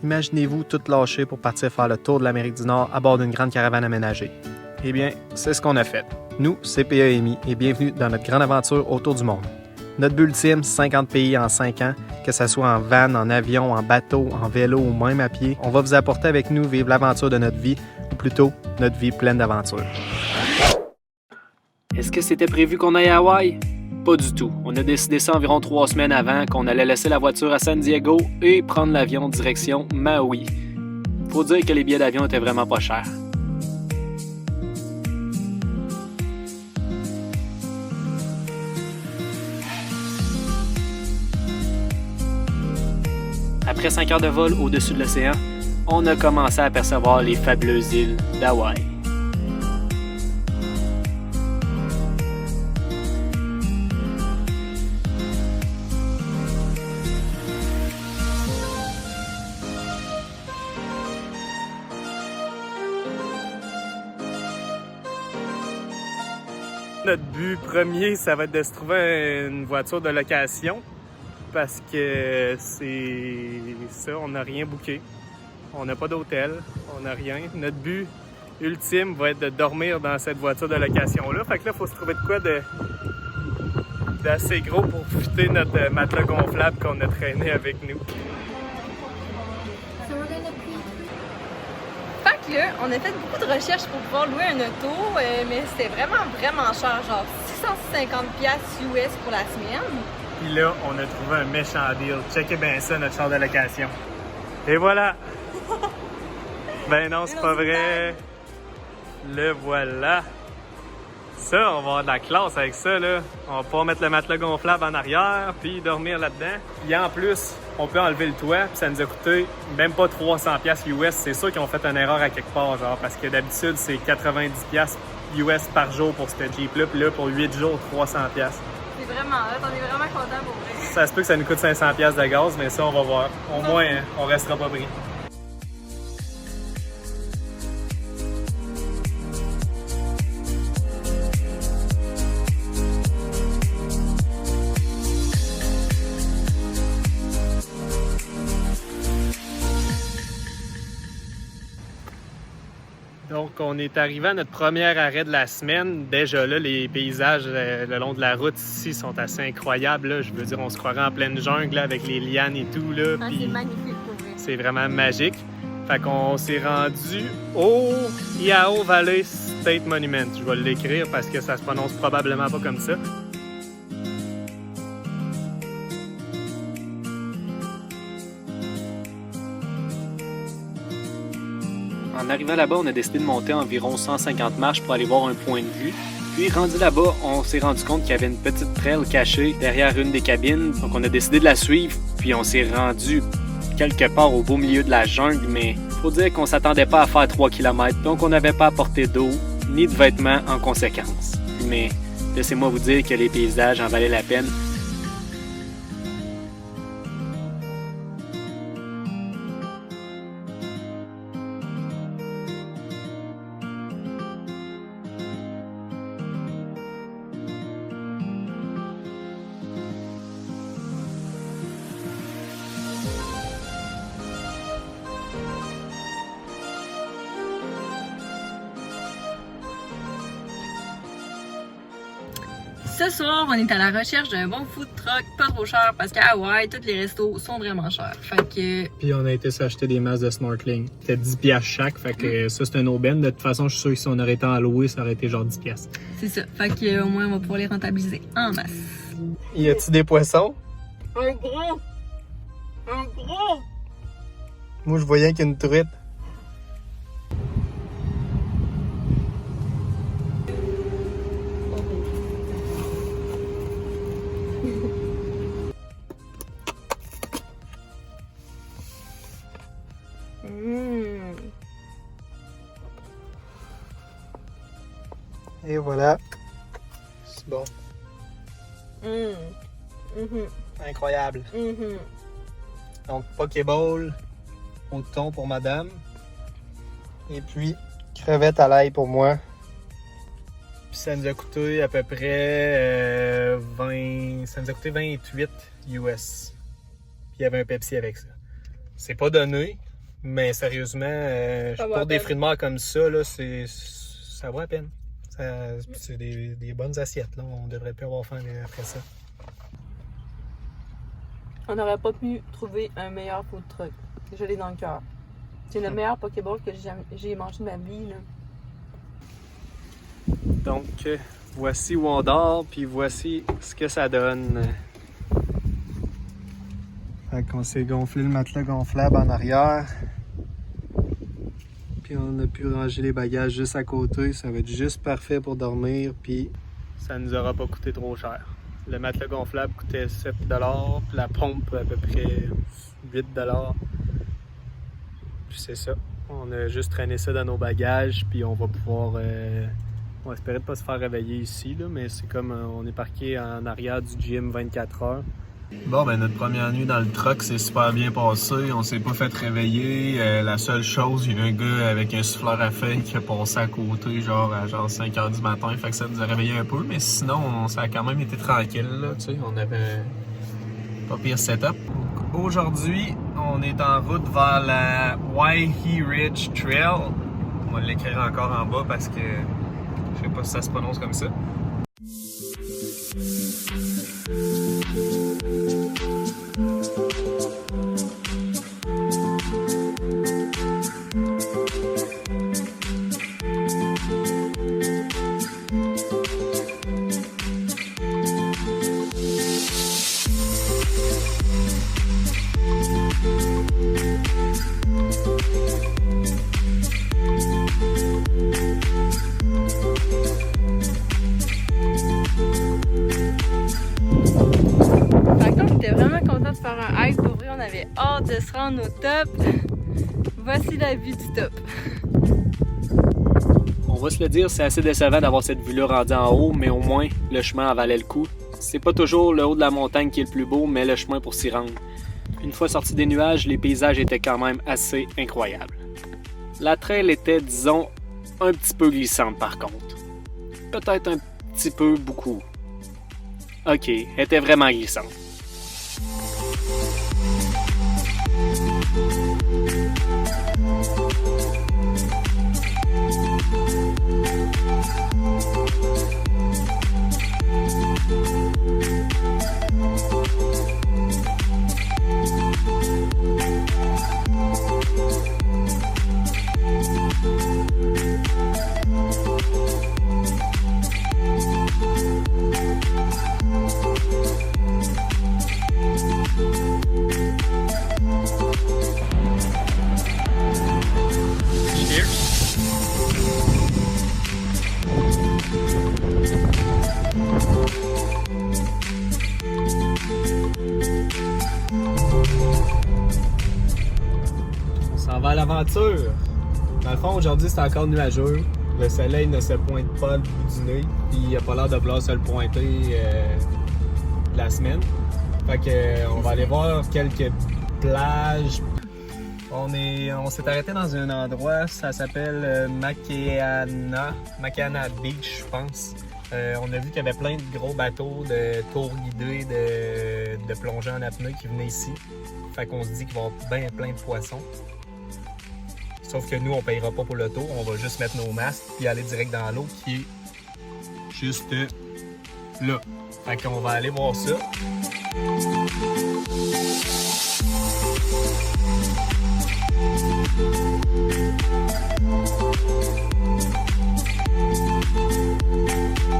imaginez-vous tout lâcher pour partir faire le tour de l'Amérique du Nord à bord d'une grande caravane aménagée? Eh bien, c'est ce qu'on a fait. Nous, c'est PAMI, et bienvenue dans notre grande aventure autour du monde. Notre but ultime, 50 pays en 5 ans, que ce soit en van, en avion, en bateau, en vélo ou même à pied. On va vous apporter avec nous vivre l'aventure de notre vie, ou plutôt notre vie pleine d'aventures. Est-ce que c'était prévu qu'on aille à Hawaï? Pas du tout. On a décidé ça environ 3 semaines avant qu'on allait laisser la voiture à San Diego et prendre l'avion direction Maui. Faut dire que les billets d'avion étaient vraiment pas chers. Après 5 heures de vol au-dessus de l'océan, on a commencé à apercevoir les fabuleuses îles d'Hawaï. Notre but premier, ça va être de se trouver une voiture de location parce que c'est ça, on n'a rien booké. On n'a pas d'hôtel, on n'a rien. Notre but ultime va être de dormir dans cette voiture de location-là. Fait que là, il faut se trouver de quoi d'assez gros pour fitter notre matelas gonflable qu'on a traîné avec nous. Fait que là, on a fait beaucoup de recherches pour pouvoir louer un auto, mais c'était vraiment cher, genre 650$ US pour la semaine. Puis là, on a trouvé un méchant deal. Checkez bien ça, notre char de location. Et voilà! Ben non, c'est pas vrai. Le voilà. Ça, on va avoir de la classe avec ça, là. On va pouvoir mettre le matelas gonflable en arrière, puis dormir là-dedans. Puis en plus, on peut enlever le toit, puis ça nous a coûté même pas 300$ US. C'est sûr qu'ils ont fait une erreur à quelque part, genre, parce que d'habitude, c'est 90$ US par jour pour ce Jeep-là, puis là, pour 8 jours, 300$. C'est vraiment hot, on est vraiment contents pour vrai. Ça se peut que ça nous coûte 500$ de gaz, mais ça, on va voir. Au moins, on restera pas pris. Donc, on est arrivé à notre premier arrêt de la semaine. Déjà là, les paysages le long de la route ici sont assez incroyables. Là. Je veux dire, on se croirait en pleine jungle là, avec les lianes et tout. Là, Ah, c'est magnifique pour vrai. C'est vraiment magique. Fait qu'on s'est rendu au Iao Valley State Monument. Je vais l'écrire parce que ça se prononce probablement pas comme ça. En arrivant là-bas, on a décidé de monter environ 150 marches pour aller voir un point de vue. Puis rendu là-bas, on s'est rendu compte qu'il y avait une petite trail cachée derrière une des cabines. Donc on a décidé de la suivre, puis on s'est rendu quelque part au beau milieu de la jungle, mais faut dire qu'on s'attendait pas à faire 3 km, donc on n'avait pas apporté d'eau ni de vêtements en conséquence. Mais laissez-moi vous dire que les paysages en valaient la peine. Ce soir, on est à la recherche d'un bon food truck pas trop cher parce qu'à Hawaï, tous les restos sont vraiment chers. Fait que... Puis on a été s'acheter des masques de snorkeling. C'était 10$ chaque, fait que ça c'est un aubaine. De toute façon, je suis sûr que si on aurait été en louer, ça aurait été genre 10$. C'est ça. Fait que au moins, on va pouvoir les rentabiliser en masse. Y a-t-il des poissons? Un gros! Un gros! Moi, je voyais qu'il y a une truite. Et voilà. C'est bon. Incroyable. Donc, Pokéball au thon pour madame. Et puis, crevettes à l'ail pour moi. Puis ça nous a coûté à peu près 20... Ça nous a coûté 28 US. Puis il y avait un Pepsi avec ça. C'est pas donné, Mais sérieusement, Ça vaut pour la des peine. fruits de mer comme ça, là, ça vaut la peine. C'est des bonnes assiettes. Là. On devrait plus avoir faim après ça. On n'aurait pas pu trouver un meilleur food truck. Je l'ai dans le cœur. C'est le meilleur Pokéball que j'ai mangé de ma vie. Là. Donc, voici où on dort, puis voici ce que ça donne. Fait qu'on s'est gonflé le matelas gonflable en arrière. Puis on a pu ranger les bagages juste à côté. Ça va être juste parfait pour dormir. Puis ça nous aura pas coûté trop cher. Le matelas gonflable coûtait 7$, puis la pompe à peu près 8$. Puis c'est ça. On a juste traîné ça dans nos bagages, puis on va pouvoir... on va espérer de pas se faire réveiller ici, là, mais c'est comme on est parqué en arrière du gym 24 heures. Bon, ben notre première nuit dans le truck s'est super bien passé. On s'est pas fait réveiller. La seule chose, il y a un gars avec un souffleur à feuilles qui a passé à côté, genre à 5h du matin. Fait que ça nous a réveillé un peu, mais sinon, ça a quand même été tranquille, là, tu sais. On avait pas pire setup. Aujourd'hui, on est en route vers la Waihi Ridge Trail. On va l'écrire encore en bas parce que je sais pas si ça se prononce comme ça. De faire un hike. Pour vrai, on avait hâte de se rendre au top. Voici la vue du top. On va se le dire, c'est assez décevant d'avoir cette vue-là rendue en haut, mais au moins, le chemin en valait le coup. C'est pas toujours le haut de la montagne qui est le plus beau, mais le chemin pour s'y rendre. Une fois sorti des nuages, les paysages étaient quand même assez incroyables. La trail était, disons, un petit peu glissante par contre. Peut-être un petit peu beaucoup. Ok, elle était vraiment glissante. On va à l'aventure. Dans le fond, aujourd'hui, c'est encore nuageux. Le soleil ne se pointe pas le bout du nez. Puis il n'a pas l'air de vouloir se le pointer de la semaine. Fait que on va aller voir quelques plages. On s'est arrêté dans un endroit, ça s'appelle Makehana Beach, je pense. On a vu qu'il y avait plein de gros bateaux de tours guidés, de plongeurs en apnée qui venaient ici. Fait qu'on se dit qu'il va y avoir bien plein de poissons. Sauf que nous, on ne payera pas pour le tour, on va juste mettre nos masques et aller direct dans l'eau qui est juste là. Fait qu'on va aller voir ça.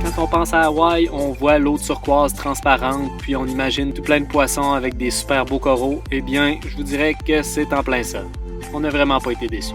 Quand on pense à Hawaï, on voit l'eau turquoise transparente, puis on imagine tout plein de poissons avec des super beaux coraux. Eh bien, je vous dirais que c'est en plein ça. On n'a vraiment pas été déçus.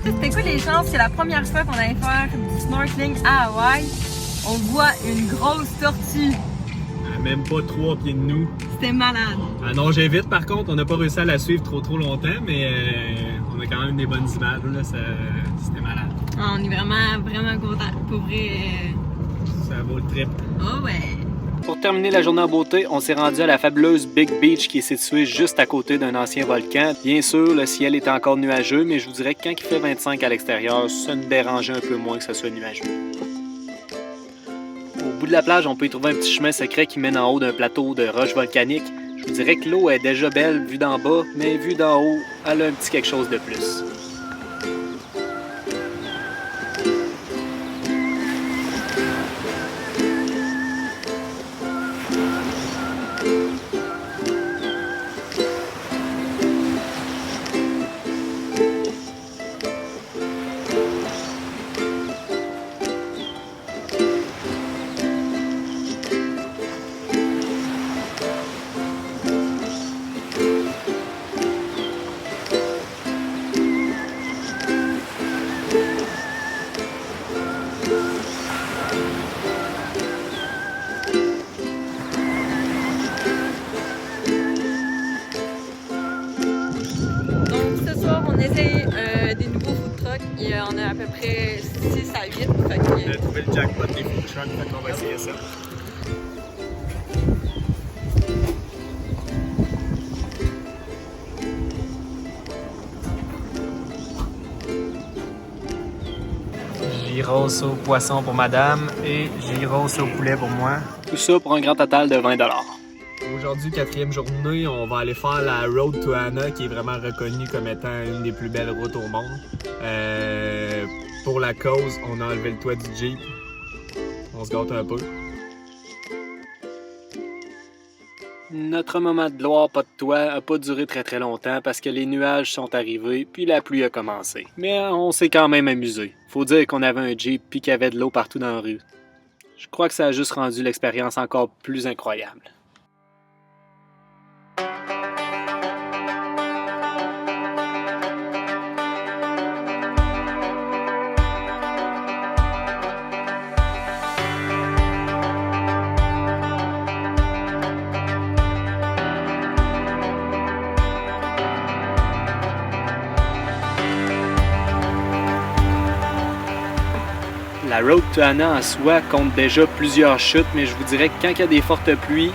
C'était quoi les chances que la première fois qu'on allait faire du snorkeling à Hawaï, on voit une grosse tortue? Même pas 3 pieds de nous. C'était malade. Ah non, j'évite par contre, on n'a pas réussi à la suivre trop longtemps, mais on a quand même des bonnes images, là, c'était malade. On est vraiment contents. Pour vrai. Ça vaut le trip. Oh ouais. Pour terminer la journée en beauté, on s'est rendu à la fabuleuse Big Beach qui est située juste à côté d'un ancien volcan. Bien sûr, le ciel est encore nuageux, mais je vous dirais que quand il fait 25 à l'extérieur, ça nous dérangeait un peu moins que ce soit nuageux. Au bout de la plage, on peut y trouver un petit chemin secret qui mène en haut d'un plateau de roches volcaniques. Je vous dirais que l'eau est déjà belle vue d'en bas, mais vue d'en haut, elle a un petit quelque chose de plus. On essaye des nouveaux food trucks. Il y en a à peu près 6 à 8. On a trouvé le jackpot des food trucks, donc on va essayer ça. Gyros au poisson pour madame et gyros au poulet pour moi. Tout ça pour un grand total de 20 $. Aujourd'hui, 4e journée, on va aller faire la Road to Hana, qui est vraiment reconnue comme étant une des plus belles routes au monde. Pour la cause, on a enlevé le toit du Jeep. On se gâte un peu. Notre moment de gloire, pas de toit, a pas duré très longtemps parce que les nuages sont arrivés puis la pluie a commencé. Mais on s'est quand même amusé. Faut dire qu'on avait un Jeep puis qu'il y avait de l'eau partout dans la rue. Je crois que ça a juste rendu l'expérience encore plus incroyable. La Road to Hana en soi compte déjà plusieurs chutes, mais je vous dirais que quand il y a des fortes pluies,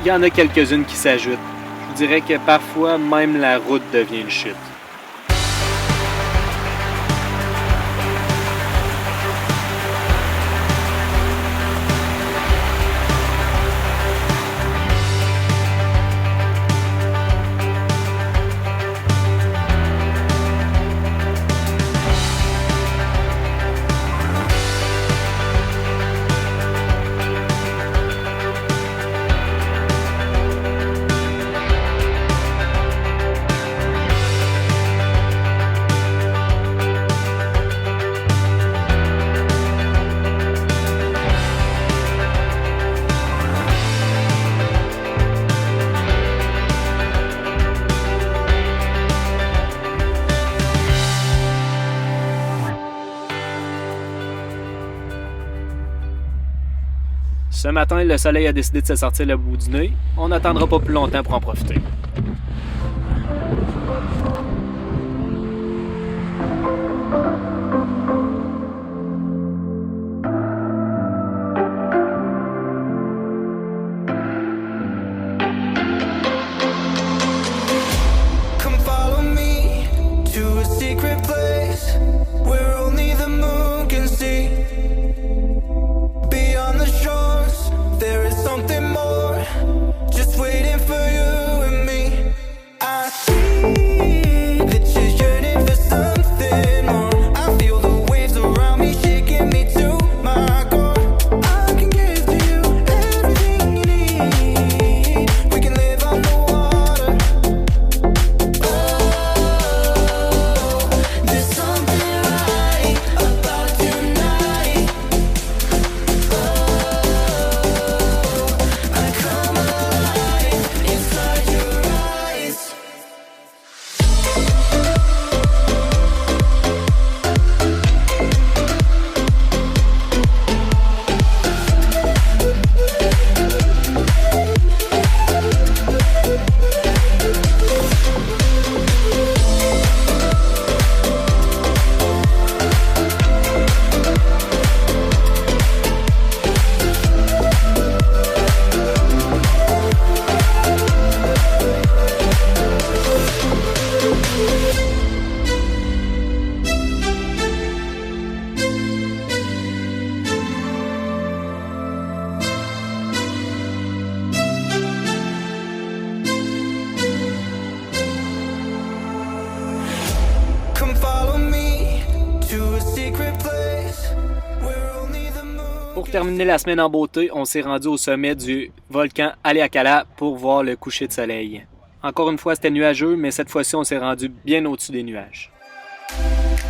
il y en a quelques-unes qui s'ajoutent. Je vous dirais que parfois, même la route devient une chute. Ce matin, le soleil a décidé de se sortir le bout du nez. On n'attendra pas plus longtemps pour en profiter. to a secret place where only the moon. Pour terminer la semaine en beauté, on s'est rendu au sommet du volcan Haleakala pour voir le coucher de soleil. Encore une fois, c'était nuageux, mais cette fois-ci, on s'est rendu bien au-dessus des nuages.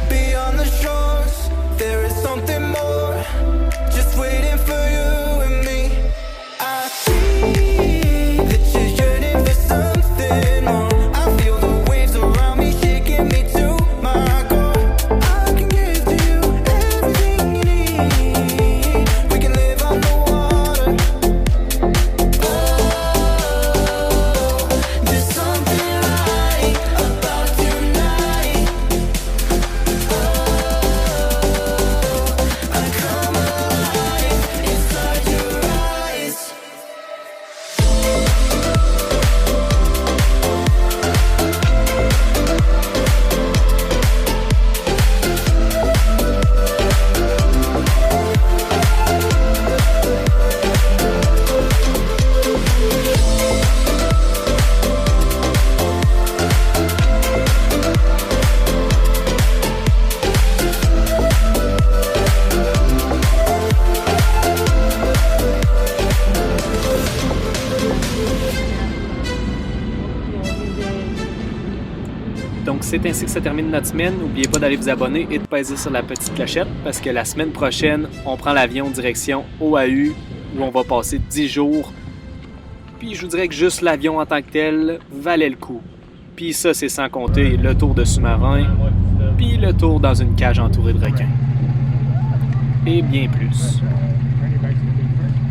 Beyond the shores, there is something more, just waiting for you and me. I see that you're yearning for something more. I feel the waves around me shaking me to my core. I can give to you everything you need. We can live on the water. Oh, there's something right about tonight. I come alive inside your eyes. Donc c'est ainsi que ça termine notre semaine. N'oubliez pas d'aller vous abonner et de peser sur la petite clochette parce que la semaine prochaine, on prend l'avion direction Oahu où on va passer 10 jours. Puis je vous dirais que juste l'avion en tant que tel valait le coup. Puis ça, c'est sans compter le tour de sous-marin, puis le tour dans une cage entourée de requins. Et bien plus.